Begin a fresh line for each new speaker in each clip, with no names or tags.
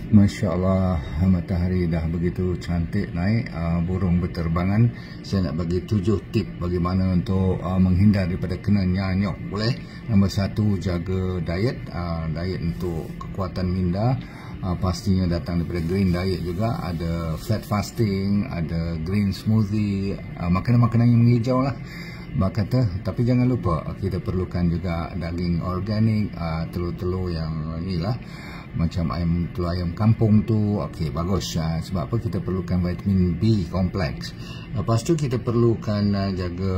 Masya Allah, matahari dah begitu cantik naik, burung berterbangan. Saya nak bagi 7 tip bagaimana untuk menghindar daripada kena nyanyok. Boleh? Nombor 1, jaga diet. Diet untuk kekuatan minda. Pastinya datang daripada green diet juga. Ada fat fasting, ada green smoothie, makanan-makanan yang menghijau lah. Kata, tapi jangan lupa kita perlukan juga daging organik, telur-telur yang inilah, macam telur ayam kampung tu. Okey, bagus. Sebab apa? Kita perlukan vitamin B kompleks. Lepas tu kita perlukan jaga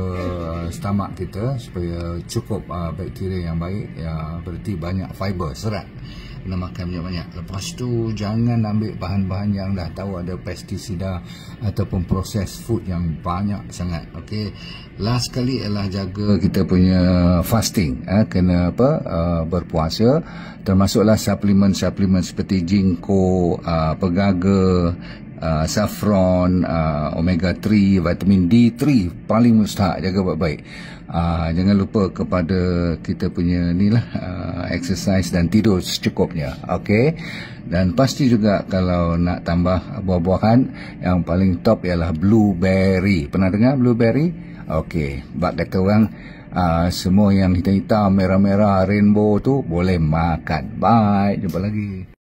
stomach kita supaya cukup bakteria yang baik, berarti banyak fiber, serat. Kena makan banyak-banyak. Lepas tu jangan ambil bahan-bahan yang dah tahu ada pestisida ataupun processed food yang banyak sangat. Okey. Last sekali ialah jaga kita punya fasting. Kena berpuasa. Termasuklah suplemen seperti ginkgo, pegaga, saffron, omega 3, vitamin D3 paling mustahak, jaga baik-baik. Jangan lupa kepada kita punya exercise dan tidur secukupnya. Okey. Dan pasti juga kalau nak tambah buah-buahan, yang paling top ialah blueberry. Pernah dengar blueberry? Okey, bak kata orang semua yang hitam-hitam, merah-merah, rainbow tu boleh makan. Bye, jumpa lagi.